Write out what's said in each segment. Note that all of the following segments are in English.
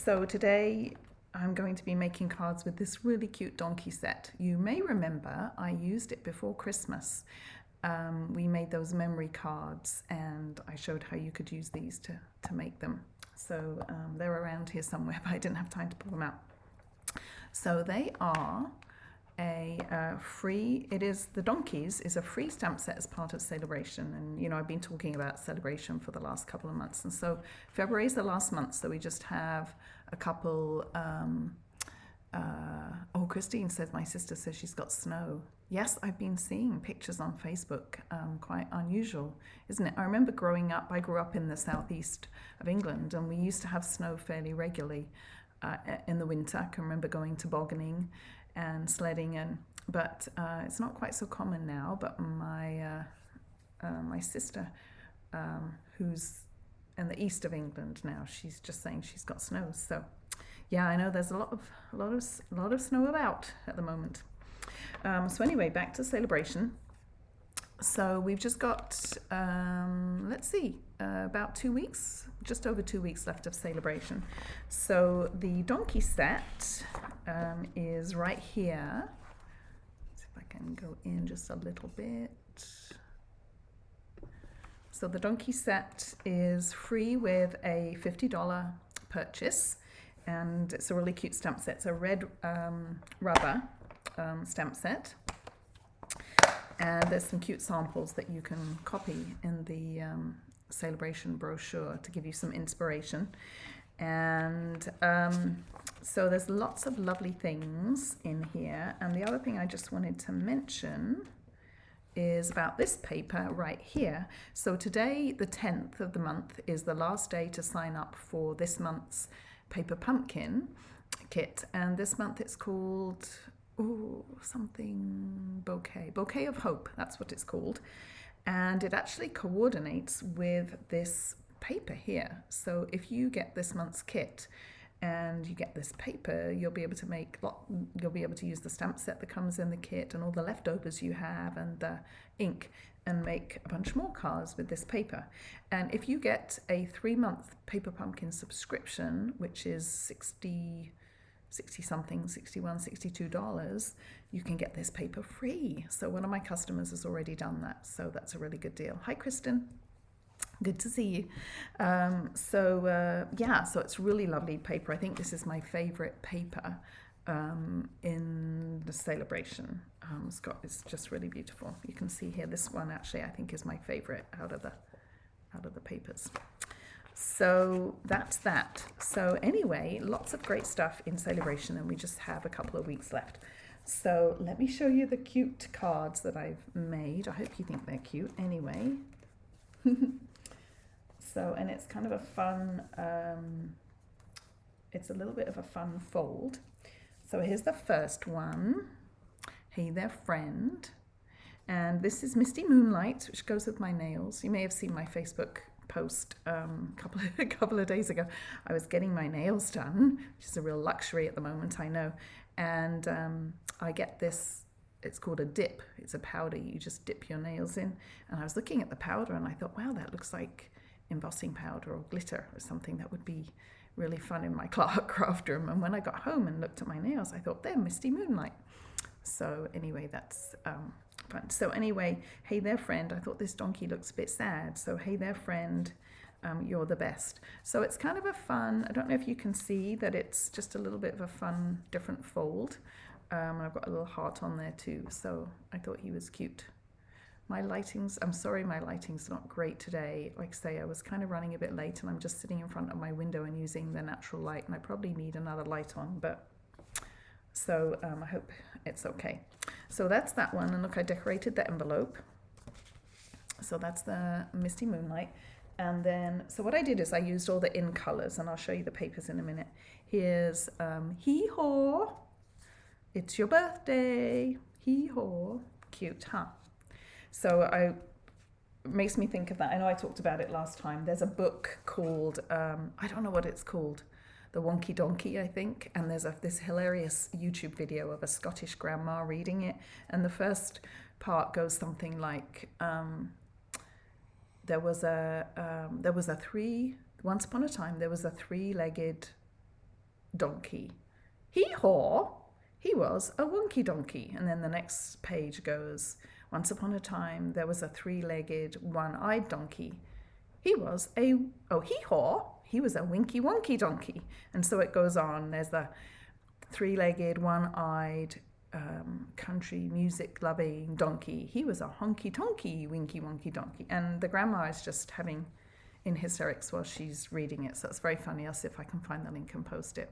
So today I'm going to be making cards with this really cute donkey set. You may remember I used it before Christmas. We made those memory cards and I showed how you could use these to make them. So they're around here somewhere, but I didn't have time to pull them out. So they are the donkeys is a free stamp set as part of Sale-A-Bration, and you know I've been talking about Sale-A-Bration for the last couple of months, and so February is the last month, so we just have a couple. Oh, Christine says, my sister says she's got snow. Yes, I've been seeing pictures on Facebook. Quite unusual, isn't it? I remember growing up, I grew up in the southeast of England, and we used to have snow fairly regularly in the winter. I can remember going tobogganing and sledding, but it's not quite so common now. But my sister, who's in the east of England now, she's just saying she's got snow. So yeah, I know there's a lot of snow about at the moment. So anyway, back to Sale-A-Bration. So we've just got about 2 weeks, just over 2 weeks left of Sale-A-Bration. So the donkey set is right here. Let's see if I can go in just a little bit. So the donkey set is free with a $50 purchase, and it's a really cute stamp set. It's a red rubber stamp set. And there's some cute samples that you can copy in the Sale-A-Bration brochure to give you some inspiration. And so there's lots of lovely things in here. And the other thing I just wanted to mention is about this paper right here. So today, the 10th of the month, is the last day to sign up for this month's Paper Pumpkin kit. And this month it's called something bouquet of hope, that's what it's called, and it actually coordinates with this paper here. So if you get this month's kit and you get this paper, you'll be able to use the stamp set that comes in the kit and all the leftovers you have and the ink and make a bunch more cards with this paper. And if you get a 3-month Paper Pumpkin subscription, which is $60 something, $61, $62, you can get this paper free. So one of my customers has already done that, so that's a really good deal. Hi, Kristen. Good to see you. So it's really lovely paper. I think this is my favorite paper in the Sale-A-Bration. It's just really beautiful. You can see here, this one actually I think is my favorite out of the papers. So that's that. So anyway, lots of great stuff in Sale-A-Bration, and we just have a couple of weeks left. So let me show you the cute cards that I've made. I hope you think they're cute anyway. So, and it's kind of a fun, it's a little bit of a fun fold. So here's the first one. Hey there, friend. And this is Misty Moonlight, which goes with my nails. You may have seen my Facebook post a couple of days ago. I was getting my nails done, which is a real luxury at the moment, I know. And I get this, it's called a dip. It's a powder you just dip your nails in. And I was looking at the powder and I thought, wow, that looks like embossing powder or glitter or something that would be really fun in my craft room. And when I got home and looked at my nails, I thought, they're Misty Moonlight. So anyway, that's fun. So anyway, hey there, friend. I thought this donkey looks a bit sad. So hey there, friend. You're the best. So it's kind of a fun, I don't know if you can see that it's just a little bit of a fun, different fold. And I've got a little heart on there too. So I thought he was cute. I'm sorry my lighting's not great today. Like I say, I was kind of running a bit late and I'm just sitting in front of my window and using the natural light, and I probably need another light on, but so I hope it's okay. So that's that one, and look, I decorated the envelope. So that's the Misty Moonlight. And then, so what I did is I used all the in colors, and I'll show you the papers in a minute. Here's hee-haw, it's your birthday, hee-haw, cute, huh? So it makes me think of that. I know I talked about it last time. There's a book called, I don't know what it's called, The Wonky Donkey, I think. And there's this hilarious YouTube video of a Scottish grandma reading it. And the first part goes something like, once upon a time, there was a three-legged donkey. Hee-haw, he was a wonky donkey. And then the next page goes, once upon a time, there was a three-legged, one-eyed donkey. He was a, oh, hee-haw, he was a winky wonky donkey. And so it goes on. There's the three-legged, one-eyed, country music loving donkey. He was a honky tonky winky wonky donkey. And the grandma is just having in hysterics while she's reading it. So it's very funny. I'll see if I can find the link and post it.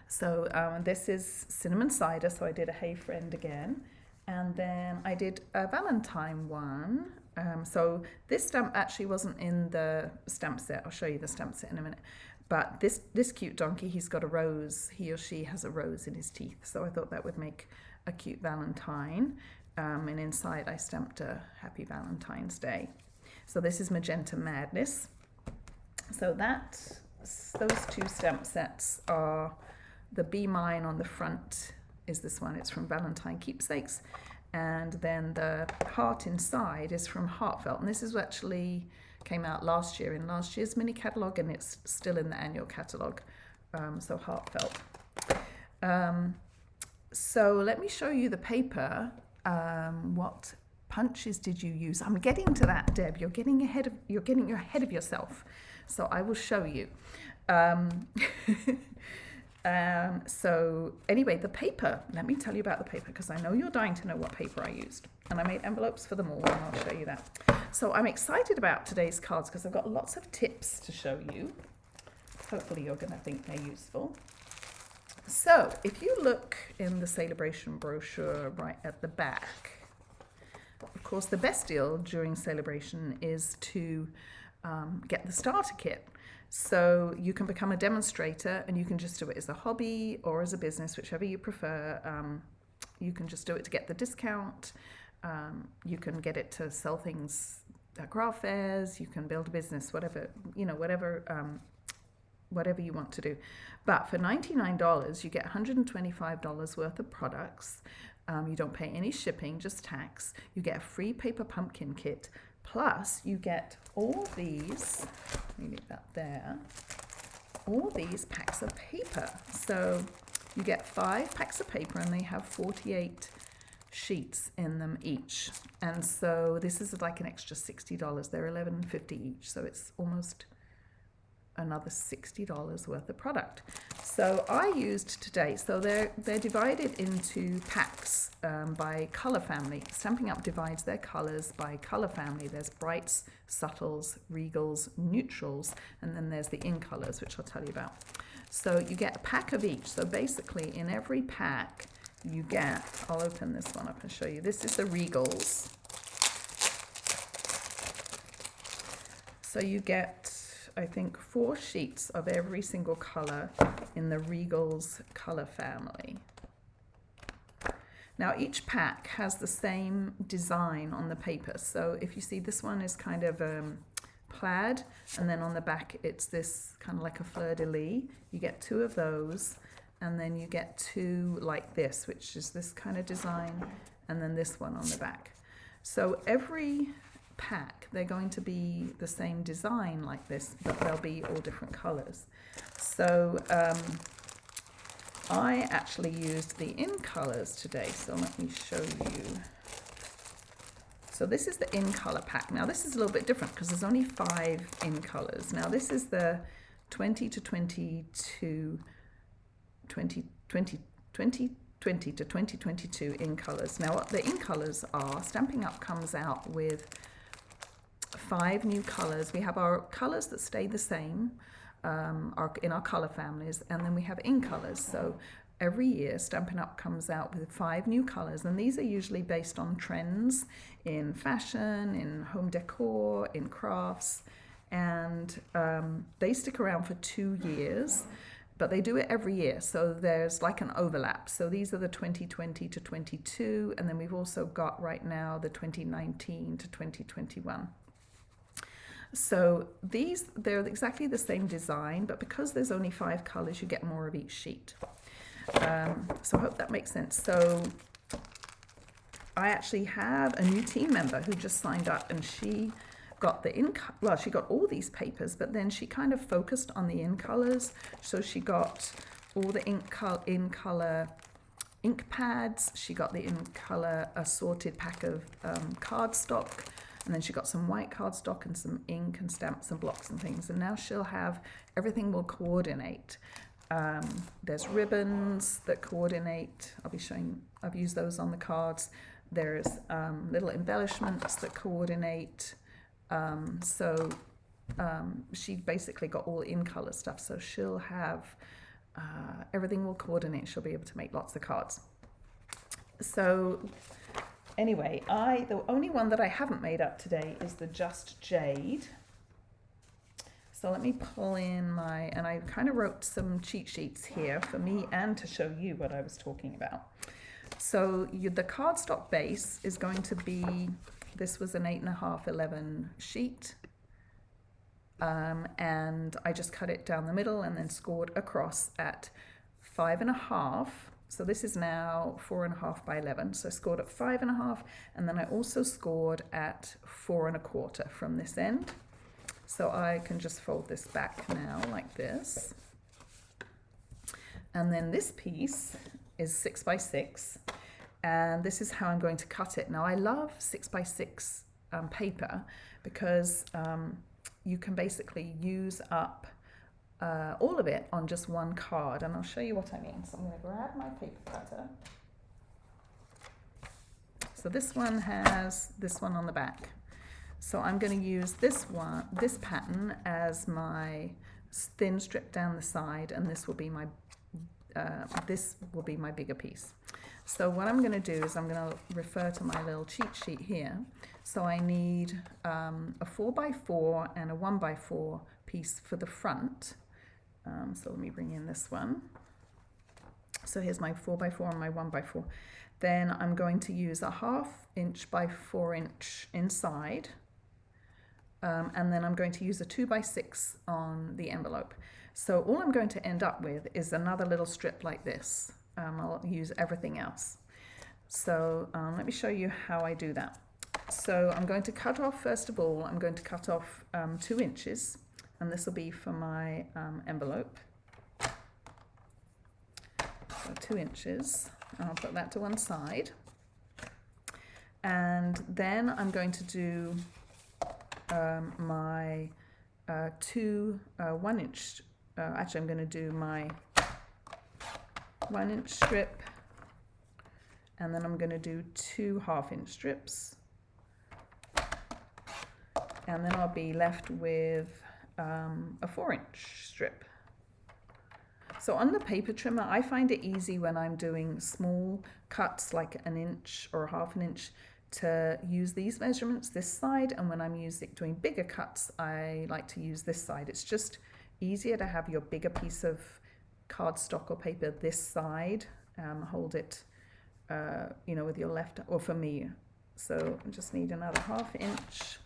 So this is cinnamon cider. So I did a Hey Friend again. And then I did a Valentine one. So this stamp actually wasn't in the stamp set. I'll show you the stamp set in a minute. But this cute donkey, he's got a rose. He or she has a rose in his teeth. So I thought that would make a cute Valentine. And inside I stamped a Happy Valentine's Day. So this is Magenta Madness. So those two stamp sets are the Be Mine on the front is this one. It's from Valentine Keepsakes. And then the heart inside is from Heartfelt. And this is actually came out last year in last year's mini catalogue, and it's still in the annual catalogue. So Heartfelt. So let me show you the paper. What punches did you use? I'm getting to that, Deb. You're getting ahead of yourself. So I will show you. So anyway, the paper, let me tell you about the paper, because I know you're dying to know what paper I used. And I made envelopes for them all, and I'll show you that. So I'm excited about today's cards because I've got lots of tips to show you. Hopefully you're going to think they're useful. So if you look in the Sale-A-Bration brochure right at the back, of course the best deal during Sale-A-Bration is to get the starter kit. So you can become a demonstrator, and you can just do it as a hobby or as a business, whichever you prefer. You can just do it to get the discount. You can get it to sell things at craft fairs. You can build a business, whatever you want to do. But for $99, you get $125 worth of products. You don't pay any shipping, just tax. You get a free paper pumpkin kit. Plus, you get all these, let me leave that there, all these packs of paper. So you get 5 packs of paper, and they have 48 sheets in them each. And so this is like an extra $60. They're $11.50 each. So it's almost another $60 worth of product. So I used today, so they're divided into packs by color family. Stampin' Up divides their colors by color family. There's brights, subtles, regals, neutrals, and then there's the in colors, which I'll tell you about. So you get a pack of each. So basically in every pack you get, I'll open this one up and show you. This is the regals. So you get, I think, 4 sheets of every single color in the Regals color family. Now each pack has the same design on the paper. So if you see, this one is kind of plaid, and then on the back it's this kind of like a fleur-de-lis. You get 2 of those, and then you get 2 like this, which is this kind of design, and then this one on the back. So every pack, they're going to be the same design like this, but they'll be all different colors. So I actually used the in colors today, so let me show you. So this is the in color pack. Now this is a little bit different because there's only 5 in colors. Now this is the 20 to 2020 to 2022 in colors. Now what the in colors are, Stampin' Up comes out with 5 new colors. We have our colors that stay the same in our color families, and then we have in colors. So every year Stampin' Up comes out with 5 new colors, and these are usually based on trends in fashion, in home decor, in crafts, and they stick around for 2 years, but they do it every year. So there's like an overlap. So these are the 2020 to 22, and then we've also got right now the 2019 to 2021. So they're exactly the same design, but because there's only 5 colors, you get more of each sheet. So I hope that makes sense. So I actually have a new team member who just signed up, and she got the well, she got all these papers, but then she kind of focused on the in colors. So she got all the in color ink pads. She got the in color assorted pack of cardstock, and then she got some white cardstock and some ink and stamps and blocks and things. And now she'll have, everything will coordinate. There's ribbons that coordinate. I'll be showing, I've used those on the cards. There's little embellishments that coordinate. She basically got all in color stuff. So she'll have, everything will coordinate. She'll be able to make lots of cards. So anyway, the only one that I haven't made up today is the Just Jade. So let me pull in and I kind of wrote some cheat sheets here for me and to show you what I was talking about. So the cardstock base is going to be, this was an 8.5, 11 sheet. And I just cut it down the middle and then scored across at 5.5. So this is now 4.5 by 11. So I scored at 5.5, and then I also scored at 4.25 from this end. So I can just fold this back now like this. And then this piece is 6 by 6, and this is how I'm going to cut it. Now I love 6 by 6 paper because you can basically use up all of it on just one card, and I'll show you what I mean. So I'm going to grab my paper cutter. So this one has this one on the back. So I'm going to use this pattern as my thin strip down the side, and this will be my bigger piece. So what I'm going to do is I'm going to refer to my little cheat sheet here. So I need a 4x4 and a 1x4 piece for the front. So let me bring in this one. So here's my 4x4 and my 1x4. Then I'm going to use a 1/2 inch by 4 inch inside. And then I'm going to use a 2x6 on the envelope. So all I'm going to end up with is another little strip like this. I'll use everything else. So let me show you how I do that. So I'm going to cut off, first of all, I'm going to cut off 2 inches, and this will be for my envelope. So 2 inches, I'll put that to one side. And then I'm going to do my 2 1 inch, actually I'm going to do my 1 inch strip, and then I'm going to do 2 1/2 inch strips, and then I'll be left with a 4 inch strip. So on the paper trimmer, I find it easy when I'm doing small cuts like 1 inch or 1/2 inch to use these measurements this side, and when I'm doing bigger cuts, I like to use this side. It's just easier to have your bigger piece of cardstock or paper this side, hold it with your left, or for me, so I just need another 1/2 inch.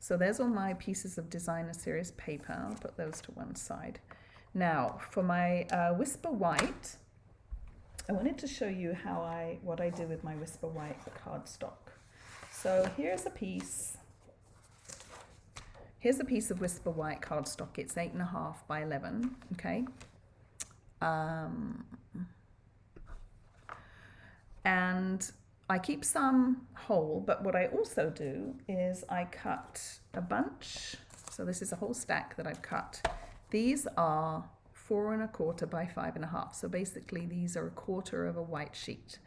So there's all my pieces of Designer Series paper. I'll put those to one side. Now for my Whisper White, I wanted to show you what I do with my Whisper White cardstock. So here's a piece of Whisper White cardstock. It's 8.5 by 11, okay? And I keep some whole, but what I also do is I cut a bunch. So this is a whole stack that I've cut. These are 4.25 by 5.5. So basically these are 1/4 of a white sheet.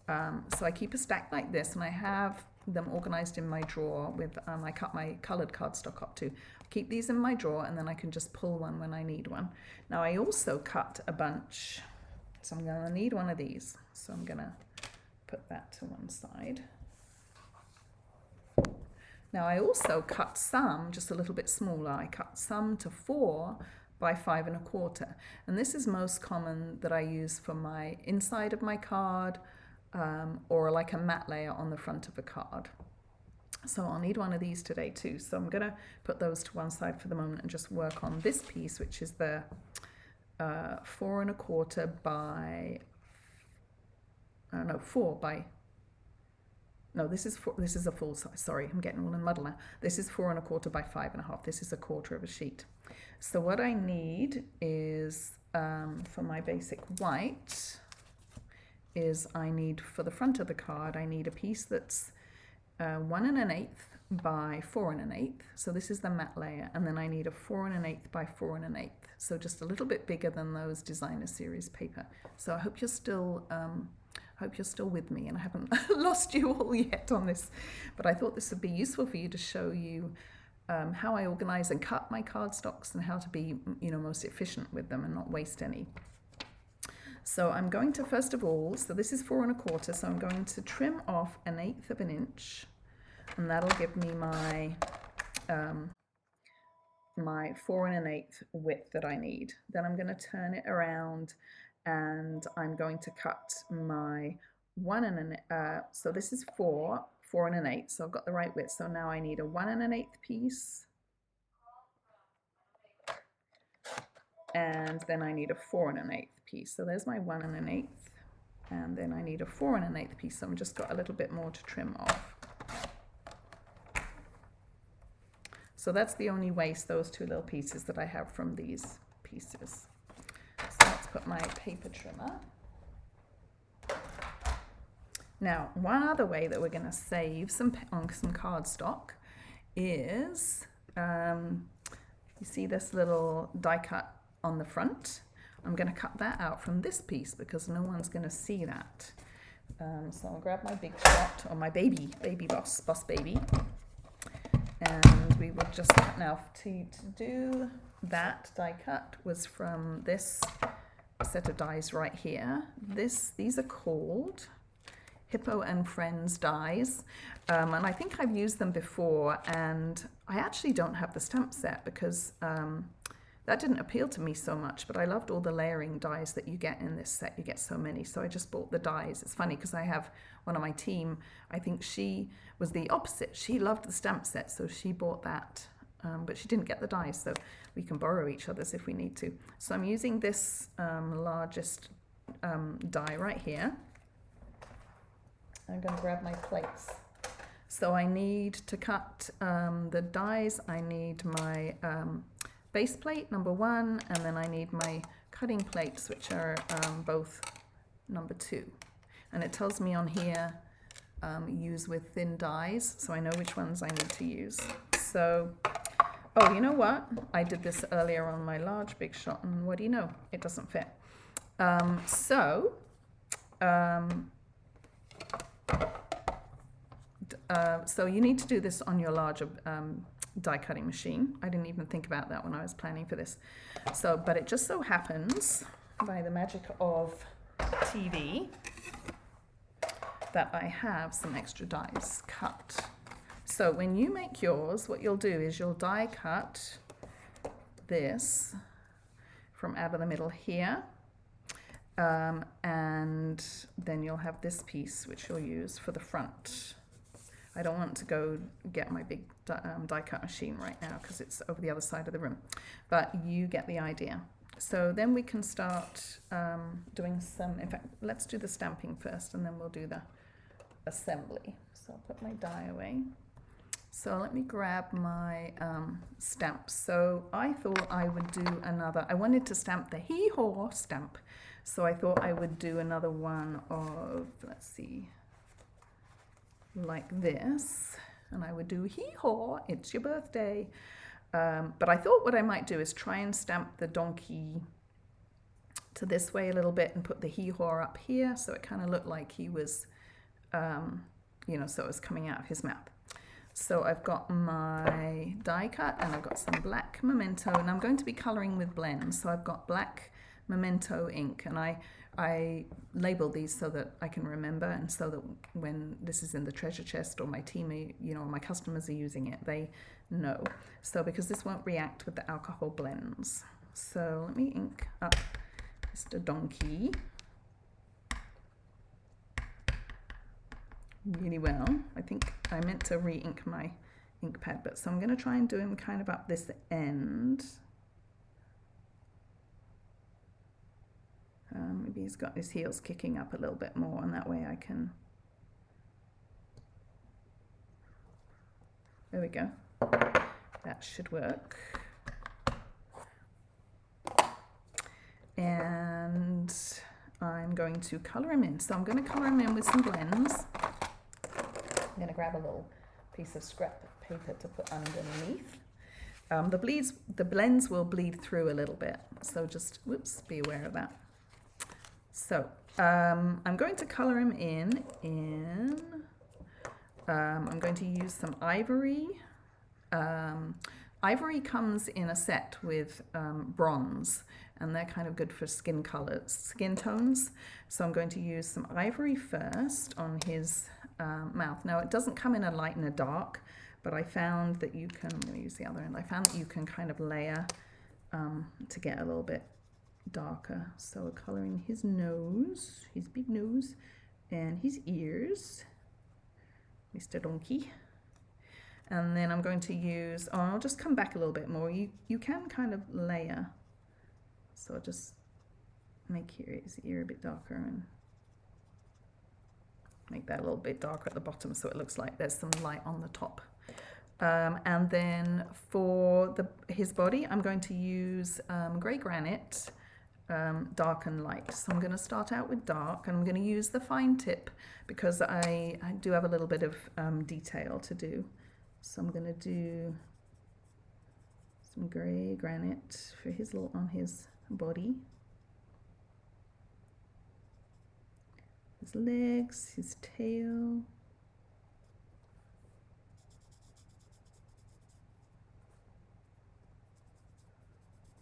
So I keep a stack like this, and I have them organized in my drawer with, I cut my colored cardstock up too. I keep these in my drawer, and then I can just pull one when I need one. Now I also cut a bunch, so I'm gonna need one of these. So I'm gonna put that to one side. Now I also cut some just a little bit smaller. I cut some to 4 by 5.25, and this is most common that I use for my inside of my card, or like a matte layer on the front of a card. So I'll need one of these today too. So I'm gonna put those to one side for the moment and just work on this piece, which is the 4 by no, this is a full size. Sorry, I'm getting all in muddle now. This is 4 1/4 by 5 1/2. This is 1/4 of a sheet. So what I need is, for my basic white, is I need, for the front of the card, I need a piece that's 1 1/8 by 4 1/8. So this is the matte layer, and then I need a 4 1/8 by 4 1/8. So just a little bit bigger than those designer series paper. So I hope you're still with me and I haven't lost you all yet on this. But I thought this would be useful for you to show you how I organize and cut my cardstocks and how to be, most efficient with them and not waste any. So I'm going to, first of all, so this is 4 1/4, so I'm going to trim off 1/8 of an inch, and that'll give me my my 4 1/8 width that I need. Then I'm going to turn it around and I'm going to cut my 1 1/8, so this is 4 1/8, so I've got the right width. So now I need a 1 1/8 piece, and then I need a 4 1/8 piece. So there's my 1 1/8, and then I need a 4 1/8 piece. So I've just got a little bit more to trim off. So that's the only waste, those two little pieces that I have from these pieces. So let's put my paper trimmer. Now, one other way that we're going to save on some cardstock is, you see this little die cut on the front? I'm going to cut that out from this piece because no one's going to see that. So I'll grab my big shot, or my baby boss baby. And we will just, now to do that die cut was from this set of dies right here. These are called Hippo and Friends dies, and I think I've used them before, and I actually don't have the stamp set because that didn't appeal to me so much, but I loved all the layering dies that you get in this set. You get so many, so I just bought the dies. It's funny because I have one on my team, I think she was the opposite. She loved the stamp set, so she bought that, but she didn't get the dies, so we can borrow each other's if we need to. So I'm using this largest die right here. I'm going to grab my plates. So I need to cut the dies. I need my base plate, number 1, and then I need my cutting plates, which are both number 2. And it tells me on here, use with thin dies, so I know which ones I need to use. So, oh, you know what? I did this earlier on my large big shot, and what do you know? It doesn't fit. So you need to do this on your larger die cutting machine. I didn't even think about that when I was planning for this. So, but it just so happens, by the magic of TV, that I have some extra dies cut. So when you make yours, what you'll do is you'll die cut this from out of the middle here, and then you'll have this piece which you'll use for the front. I don't want to go get my big die cut machine right now because it's over the other side of the room, but you get the idea. So then we can start doing some, in fact, let's do the stamping first and then we'll do the assembly. So I'll put my die away. So let me grab my stamps. So I thought I would do another, I wanted to stamp the hee-haw stamp. So I thought I would do another one of, let's see, like this, and I would do hee-haw, it's your birthday. But I thought what I might do is try and stamp the donkey to this way a little bit and put the hee-haw up here, so it kind of looked like he was, so it was coming out of his mouth. So I've got my die cut and I've got some black Memento, and I'm going to be coloring with blends. So I've got black Memento ink, and I label these so that I can remember, and so that when this is in the treasure chest or my team, my customers are using it, they know. So because this won't react with the alcohol blends. So let me ink up Mr. Donkey really well. I think I meant to re-ink my ink pad, but so I'm going to try and do him kind of up this end. Maybe he's got his heels kicking up a little bit more, and that way I can There we go. That should work. And I'm going to colour him in. So I'm going to colour him in with some blends. I'm going to grab a little piece of scrap paper to put underneath. The blends will bleed through a little bit, so just, whoops, be aware of that. So I'm going to colour him in I'm going to use some Ivory. Ivory comes in a set with bronze, and they're kind of good for skin colors, skin tones. So I'm going to use some Ivory first on his mouth. Now it doesn't come in a light and a dark, but I found that you can, I'm going to use the other end, I found that you can kind of layer to get a little bit darker. So we're colouring his nose, his big nose, and his ears, Mr. Donkey. And then I'm going to use, oh, I'll just come back a little bit more. You can kind of layer. So I'll just make his ear a bit darker and make that a little bit darker at the bottom so it looks like there's some light on the top. And then for his body, I'm going to use grey granite, dark and light. So I'm going to start out with dark, and I'm going to use the fine tip because I do have a little bit of detail to do. So I'm going to do some grey granite for on his body, his legs, his tail.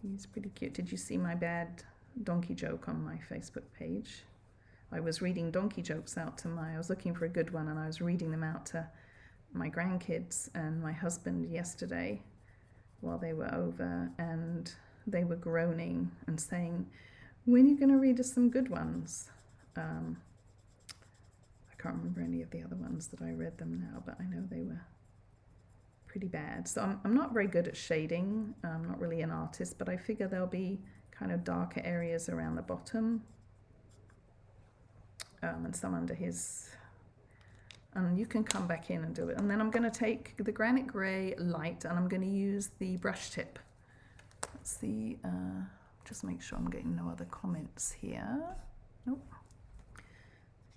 He's pretty cute. Did you see my bad donkey joke on my Facebook page? I was reading donkey jokes out I was looking for a good one, and I was reading them out to my grandkids and my husband yesterday while they were over, and they were groaning and saying, when are you going to read us some good ones? I can't remember any of the other ones that I read them now, but I know they were pretty bad. So I'm not very good at shading. I'm not really an artist, but I figure there'll be kind of darker areas around the bottom and some under his, and you can come back in and do it. And then I'm going to take the Granite Grey light, and I'm going to use the brush tip. Let's see, just make sure I'm getting no other comments here. Nope.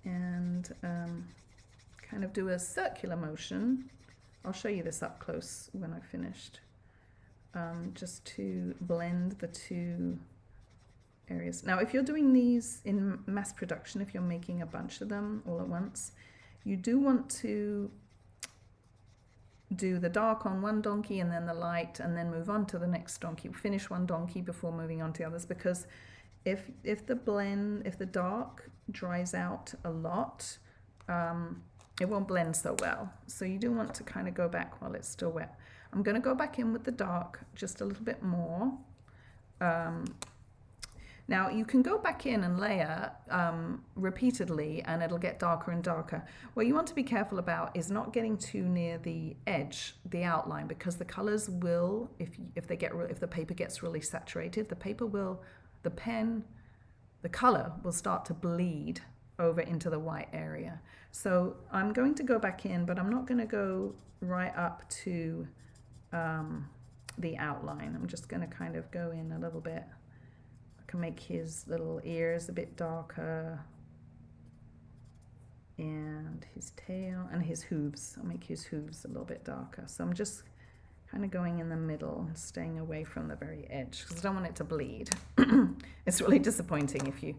And kind of do a circular motion. I'll show you this up close when I've finished, just to blend the two areas. Now, if you're doing these in mass production, if you're making a bunch of them all at once, you do want to do the dark on one donkey and then the light, and then move on to the next donkey. Finish one donkey before moving on to the others, because if the dark dries out a lot, it won't blend so well. So you do want to kind of go back while it's still wet. I'm going to go back in with the dark just a little bit more. Now you can go back in and layer repeatedly, and it'll get darker and darker. What you want to be careful about is not getting too near the edge, the outline, because the colors will, if the paper gets really saturated, the color will start to bleed over into the white area. So I'm going to go back in, but I'm not going to go right up to the outline. I'm just going to kind of go in a little bit. I can make his little ears a bit darker, and his tail and his hooves. I'll make his hooves a little bit darker. So I'm just kind of going in the middle and staying away from the very edge, because I don't want it to bleed. It's really disappointing if you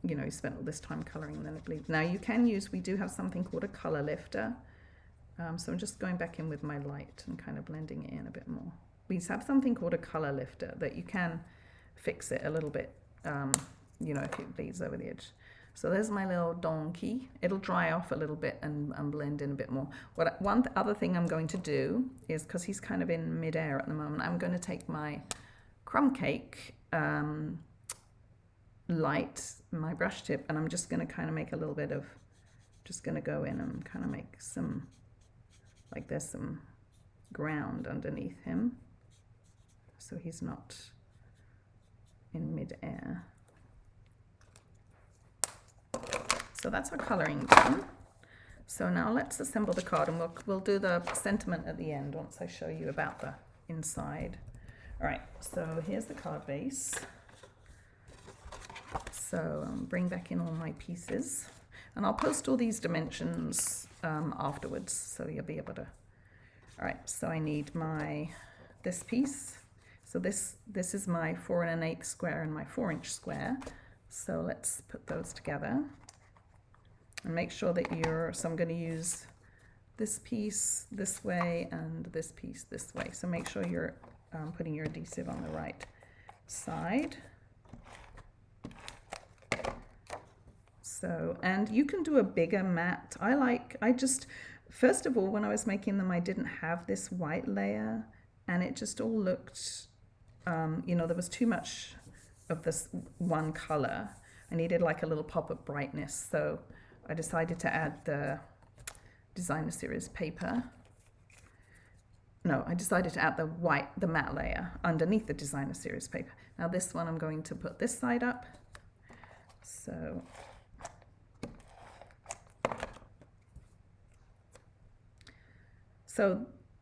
you spent all this time coloring and then it bleeds. Now you can use, we do have something called a color lifter. So I'm just going back in with my light and kind of blending it in a bit more. We have something called a color lifter that you can fix it a little bit, if it bleeds over the edge. So there's my little donkey. It'll dry off a little bit and blend in a bit more. One other thing I'm going to do is, because he's kind of in mid-air at the moment, I'm going to take my crumb cake light, my brush tip, and I'm just going to kind of make a little bit of, just going to go in and kind of make some, like there's some ground underneath him, so he's not in mid-air. So that's our colouring done. So now let's assemble the card, and we'll do the sentiment at the end once I show you about the inside. All right, so here's the card base. So bring back in all my pieces, and I'll post all these dimensions afterwards, so you'll be able to. All right, so I need this piece. So this is my 4 1/8 square and my 4-inch square. So let's put those together and make sure that so I'm going to use this piece this way and this piece this way. So make sure you're putting your adhesive on the right side. So, and you can do a bigger mat. First of all, when I was making them, I didn't have this white layer, and it just all looked, there was too much of this one color. I needed like a little pop of brightness, so I decided to add the designer series paper. No, I decided to add the matte layer underneath the designer series paper. Now this one I'm going to put this side up. So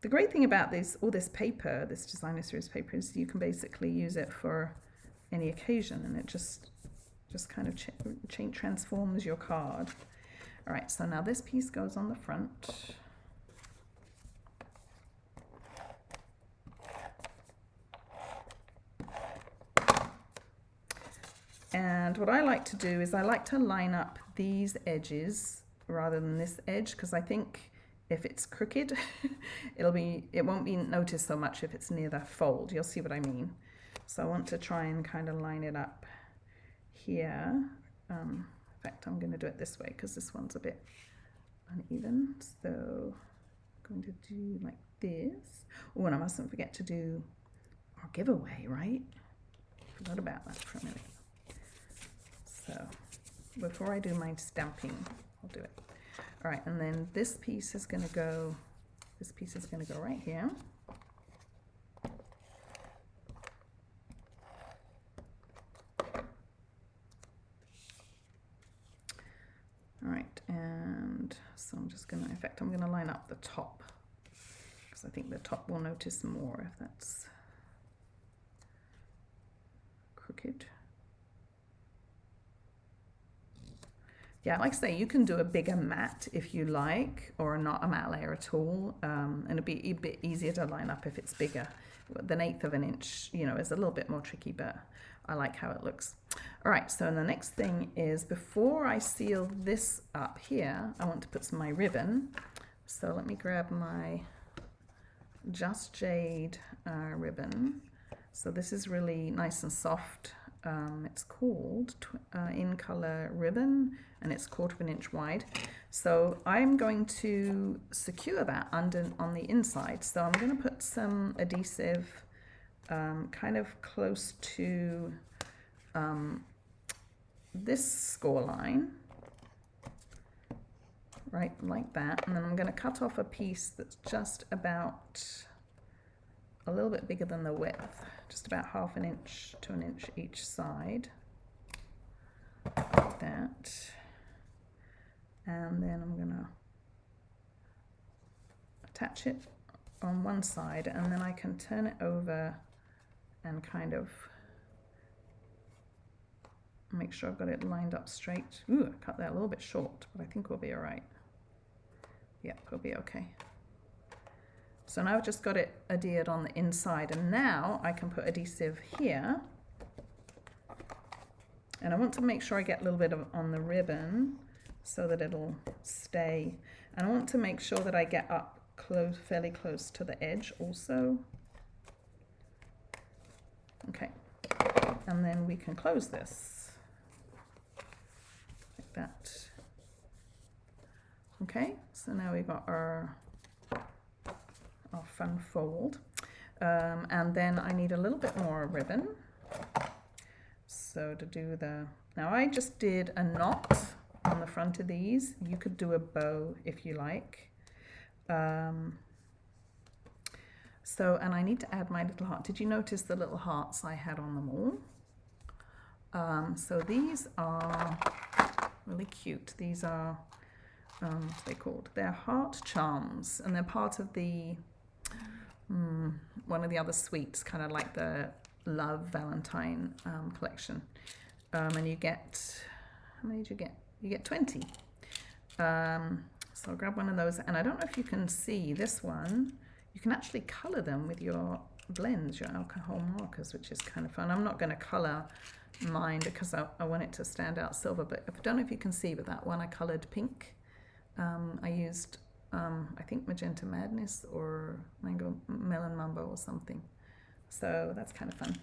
the great thing about all this paper, this designer series paper, is you can basically use it for any occasion, and it just kind of transforms your card. All right, so now this piece goes on the front. And what I like to do is I like to line up these edges rather than this edge, because I think if it's crooked, it won't be noticed so much if it's near the fold. You'll see what I mean. So I want to try and kind of line it up here. In fact, I'm going to do it this way because this one's a bit uneven. So I'm going to do like this. Oh, and I mustn't forget to do our giveaway, right? Forgot about that for a minute. So before I do my stamping, I'll do it. All right, and then this piece is going to go right here. All right, and so I'm just going to, in fact, I'm going to line up the top, because I think the top will notice more if that's crooked. Yeah, like I say, you can do a bigger mat if you like, or not a matte layer at all, and it'll be a bit easier to line up if it's bigger. The 1/8 of an inch, is a little bit more tricky, but I like how it looks. All right, so the next thing is, before I seal this up here, I want to put some of my ribbon. So let me grab my Just Jade ribbon. So this is really nice and soft. It's called In Color Ribbon, and it's 1/4 inch wide. So I'm going to secure that on the inside. So I'm going to put some adhesive kind of close to this score line, right, like that. And then I'm going to cut off a piece that's just about a little bit bigger than the width, just about 1/2 inch to 1 inch each side, like that. And then I'm gonna attach it on one side, and then I can turn it over and kind of make sure I've got it lined up straight. Ooh, I cut that a little bit short, but I think we'll be all right. Yep, we'll be okay. So now I've just got it adhered on the inside, and now I can put adhesive here. And I want to make sure I get a little bit on the ribbon so that it'll stay. And I want to make sure that I get up fairly close to the edge also. Okay, and then we can close this like that. Okay, so now we've got our fun fold, and then I need a little bit more ribbon. So to do now I just did a knot on the front of these. You could do a bow if you like. And I need to add my little heart. Did you notice the little hearts I had on them all? So these are really cute. These are what are they called? They're heart charms, and they're part of the one of the other suites, kind of like the Love Valentine collection. And you get, how many did you get? You get 20. So I'll grab one of those, and I don't know if you can see this one. You can actually color them with your blends, your alcohol markers, which is kind of fun. I'm not going to color mine because I want it to stand out silver, but I don't know if you can see, but that one I colored pink. I used I think Magenta Madness or Mango Melon Mambo or something, so that's kind of fun.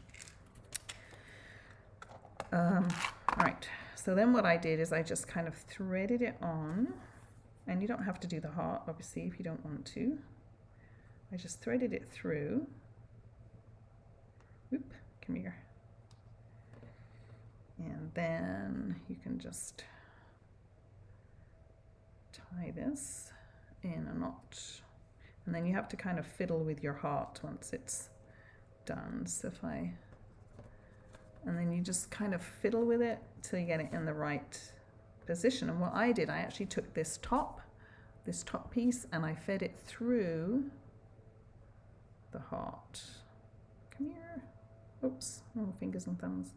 All right, so then what I did is I just kind of threaded it on, and you don't have to do the heart obviously if you don't want to. I just threaded it through. Oop, come here. And then you can just tie this in a knot, and then you have to kind of fiddle with your heart once it's done. So if I, and then you just kind of fiddle with it till you get it in the right position. And what I did, I actually took this top piece, and I fed it through the heart. Come here. Oops, oh, fingers and thumbs.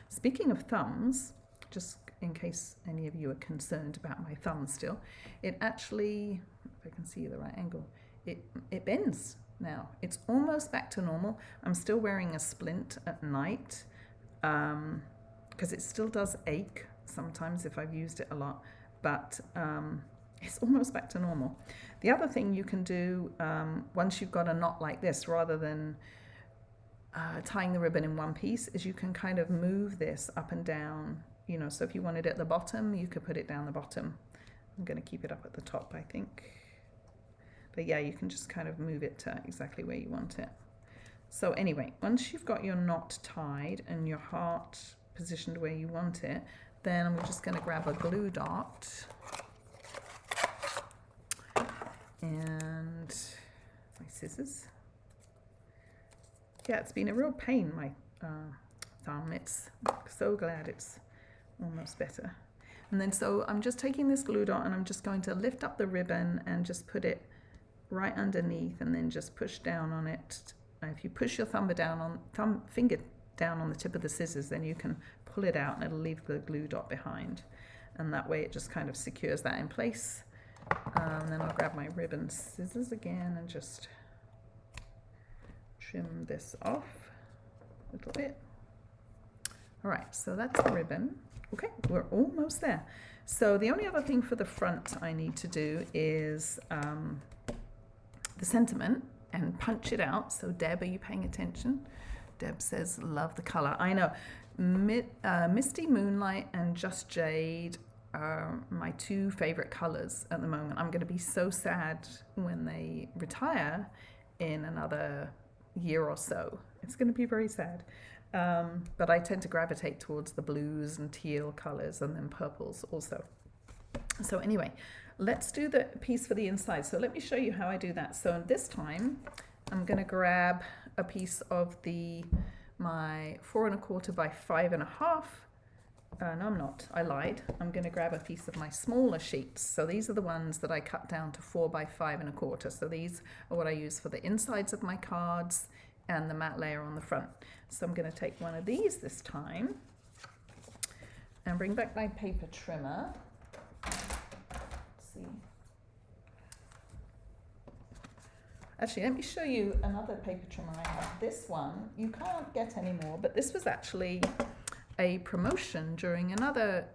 Speaking of thumbs, just in case any of you are concerned about my thumb still, it actually, if I can see the right angle, it bends now. It's almost back to normal. I'm still wearing a splint at night because it still does ache sometimes if I've used it a lot, but it's almost back to normal. The other thing you can do once you've got a knot like this, rather than tying the ribbon in one piece, is you can kind of move this up and down, you know, so if you wanted it at the bottom, you could put it down the bottom. I'm going to keep it up at the top, I think. But yeah, you can just kind of move it to exactly where you want it. So anyway, once you've got your knot tied and your heart positioned where you want it, then I'm just going to grab a glue dot and my scissors. Yeah, it's been a real pain, my thumb. It's so glad it's almost better. And then so I'm just taking this glue dot and I'm just going to lift up the ribbon and just put it right underneath, and then just push down on it. If you push your finger down on the tip of the scissors, then you can pull it out and it'll leave the glue dot behind, and that way it just kind of secures that in place. And then I'll grab my ribbon scissors again and just trim this off a little bit. All right, so that's the ribbon. Okay, we're almost there. So the only other thing for the front I need to do is the sentiment, and punch it out. So Deb, are you paying attention? Deb says, love the color. I know. Misty, Moonlight, and Just Jade are my two favorite colors at the moment. I'm going to be so sad when they retire in another year or so. It's going to be very sad. But I tend to gravitate towards the blues and teal colors, and then purples also. So anyway, let's do the piece for the inside. So let me show you how I do that. So this time I'm going to grab a piece of my 4 1/4 by 5 1/2. No, I'm not. I lied. I'm going to grab a piece of my smaller sheets. So these are the ones that I cut down to 4 by 5 1/4. So these are what I use for the insides of my cards and the matte layer on the front. So I'm going to take one of these this time and bring back my paper trimmer. Let's see. Actually, let me show you another paper trimmer I have. This one you can't get anymore, but this was actually a promotion during another,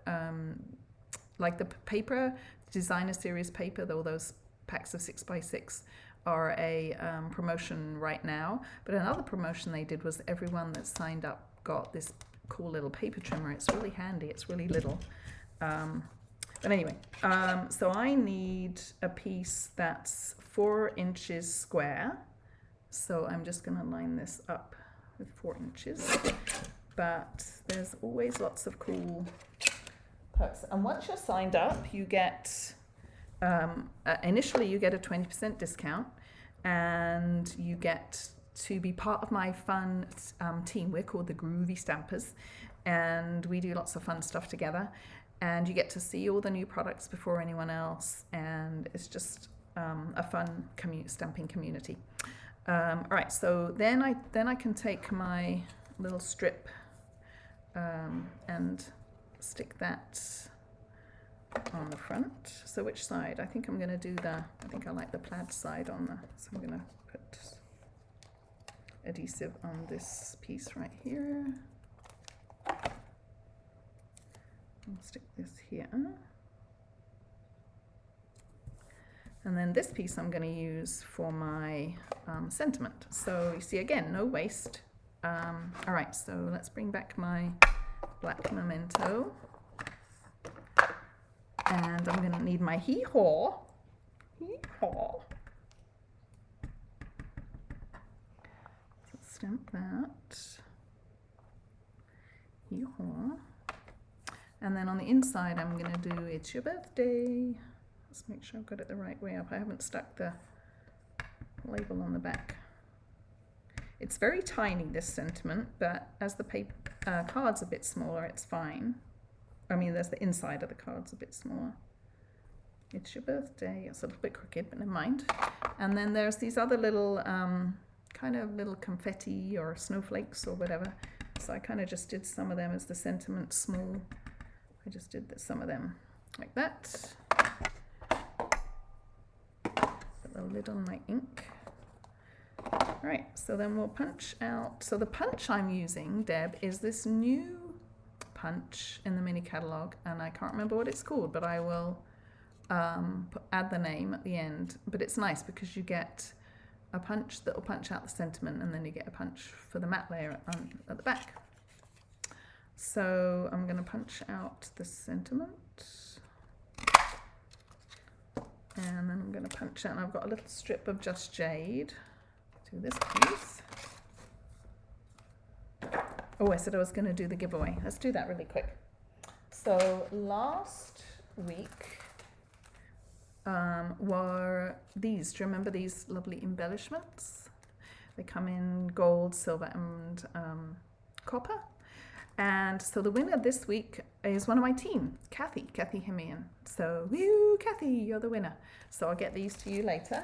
like the paper, designer series paper, all those packs of 6 by 6 are a promotion right now. But another promotion they did was everyone that signed up got this cool little paper trimmer. It's really handy. It's really little. But anyway, so I need a piece that's 4 inches square. So I'm just going to line this up with 4 inches. But there's always lots of cool perks. And once you're signed up, you get, initially you get a 20% discount, and you get to be part of my fun team. We're called the Groovy Stampers, and we do lots of fun stuff together. and you get to see all the new products before anyone else, and it's just a fun stamping community. All right, so then I can take my little strip and stick that on the front. So which side? I think I'm going to do I think I like the plaid side on so I'm going to put adhesive on this piece right here. I'll stick this here. And then this piece I'm going to use for my sentiment. So you see, again, no waste. All right, so let's bring back my black Memento. And I'm going to need my hee-haw. Hee-haw. So stamp that. Hee-haw. And then on the inside, I'm going to do It's Your Birthday. Let's make sure I've got it the right way up. I haven't stuck the label on the back. It's very tiny, this sentiment, but as the paper card's a bit smaller, it's fine. I mean, there's the inside of the card's a bit smaller. It's your birthday. It's a little bit crooked, but never mind. And then there's these other little kind of little confetti or snowflakes or whatever. So I kind of just did some of them as the sentiment small. I just did some of them like that. Put the lid on my ink. All right, so then we'll punch out. So the punch I'm using, Deb, is this new punch in the mini catalog, and I can't remember what it's called, but I will add the name at the end. But it's nice because you get a punch that will punch out the sentiment, and then you get a punch for the matte layer at the back. So I'm going to punch out the sentiment, and then I'm going to punch out, and I've got a little strip of Just Jade to this piece. Oh, I said I was going to do the giveaway. Let's do that really quick. So last week were these. Do you remember these lovely embellishments? They come in gold, silver, and copper. And so the winner this week is one of my team, Kathy Himian. So, woo, Kathy, you're the winner. So I'll get these to you later.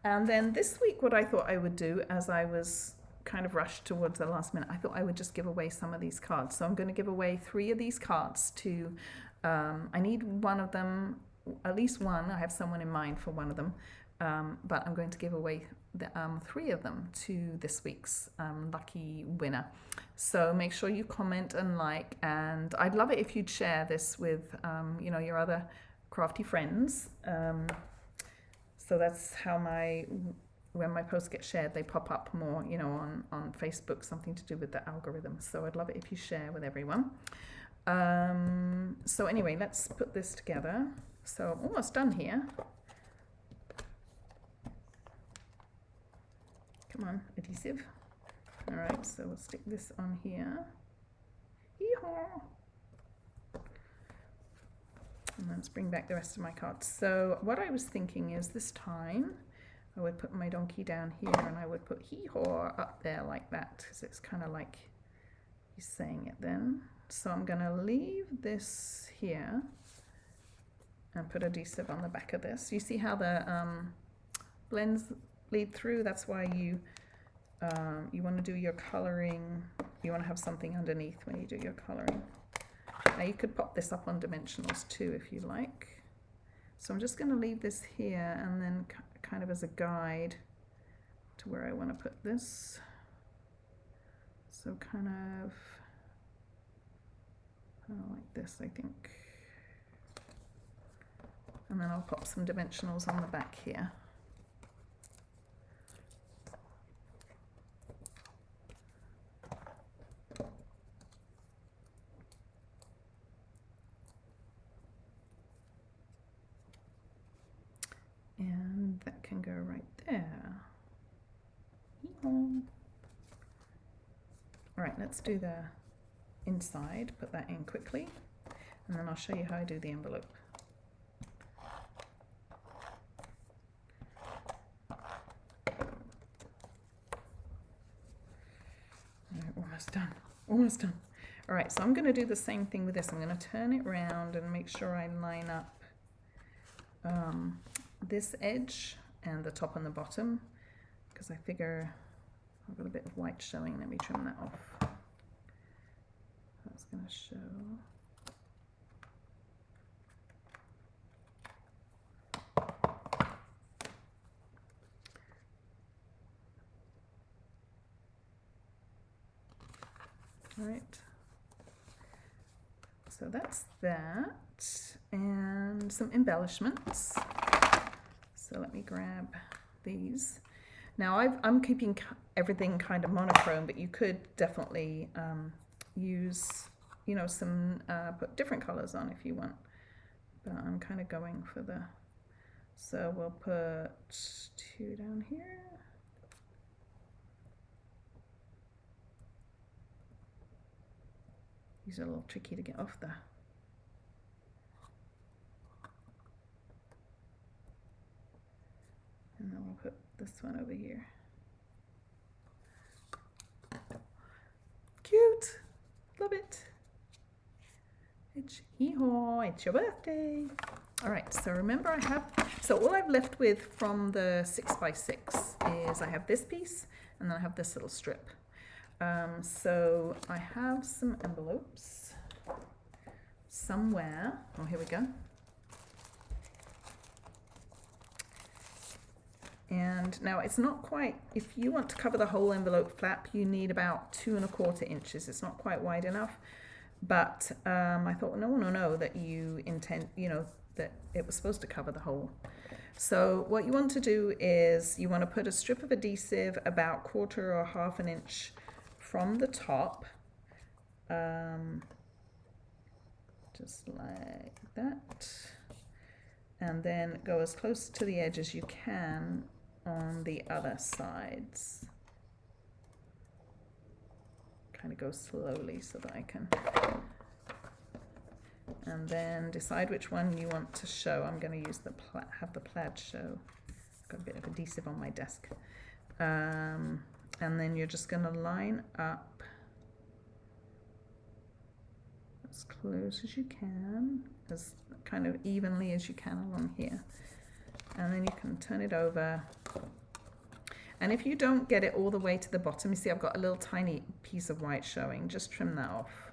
And then this week, what I thought I would do, as I was kind of rushed towards the last minute, I thought I would just give away some of these cards. So I'm going to give away 3 of these cards to, I need one of them, at least one. I have someone in mind for one of them. But I'm going to give away the 3 of them to this week's lucky winner. So make sure you comment and like, and I'd love it if you'd share this with you know, your other crafty friends. So that's how when my posts get shared, they pop up more, you know, on Facebook, something to do with the algorithm. So I'd love it if you share with everyone. So anyway, let's put this together. So I'm almost done here. Come on, adhesive. All right, so we'll stick this on here. Yee-haw. And let's bring back the rest of my cards. So what I was thinking is this time I would put my donkey down here, and I would put hee-haw up there like that, because it's kind of like he's saying it then. So I'm going to leave this here and put adhesive on the back of this. You see how the blends lead through? That's why you want to do your coloring. You want to have something underneath when you do your coloring. Now you could pop this up on dimensionals too if you like. So I'm just going to leave this here, and then kind of as a guide to where I want to put this. So kind of like this, I think. And then I'll pop some dimensionals on the back here. And that can go right there. All right, let's do the inside, put that in quickly, and then I'll show you how I do the envelope. Almost done, almost done. All right, so I'm going to do the same thing with this. I'm going to turn it around and make sure I line up this edge and the top and the bottom, because I figure I've got a bit of white showing. Let me trim that off. That's going to show. All right. So that's that, and some embellishments. So let me grab these. Now I'm keeping everything kind of monochrome, but you could definitely use, you know, some, put different colors on if you want. But I'm kind of going for the, so we'll put 2 down here. These are a little tricky to get off there. And then we'll put this one over here. Cute, love it. It's it's your birthday. All right, so remember I have, so all I've left with from the 6x6 is I have this piece and then I have this little strip. So I have some envelopes somewhere. Oh, here we go. And now it's not quite, if you want to cover the whole envelope flap, you need about 2 1/4 inches. It's not quite wide enough, but I thought, no, that you intend, you know, that it was supposed to cover the whole. So what you want to do is you want to put a strip of adhesive about 1/4 or 1/2 inch from the top, just like that, and then go as close to the edge as you can on the other sides. Kind of go slowly so that I can, and then decide which one you want to show. I'm going to use the have the plaid show. I've got a bit of adhesive on my desk. And then you're just going to line up as close as you can, as kind of evenly as you can along here. And then you can turn it over. And if you don't get it all the way to the bottom, you see I've got a little tiny piece of white showing. Just trim that off.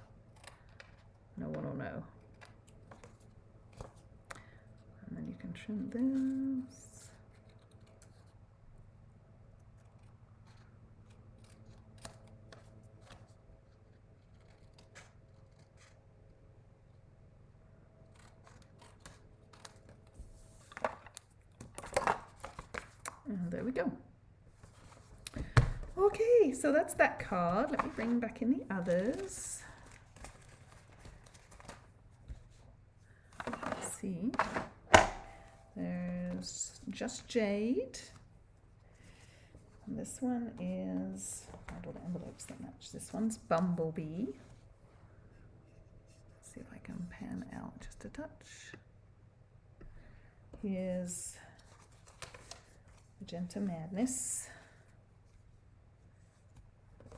No one will know. And then you can trim this. And there we go. Okay, so that's that card. Let me bring back in the others. Let's see. There's just Jade. And this one is, I don't know the envelopes that match. This one's Bumblebee. Let's see if I can pan out just a touch. Here's Magenta Madness,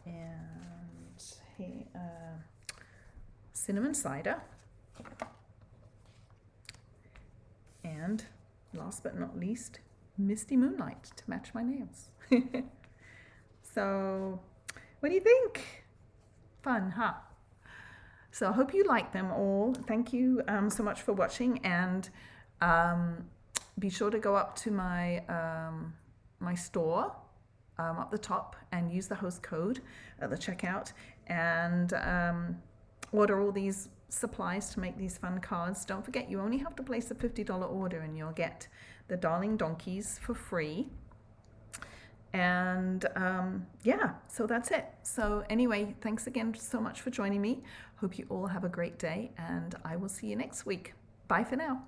and Cinnamon Cider, and last but not least, Misty Moonlight to match my nails. So, what do you think? Fun, huh? So I hope you like them all. Thank you so much for watching, and be sure to go up to my my store up the top and use the host code at the checkout, and order all these supplies to make these fun cards. Don't forget, you only have to place a $50 order and you'll get the Darling Donkeys for free. And yeah, so that's it. So anyway, thanks again so much for joining me. Hope you all have a great day, and I will see you next week. Bye for now.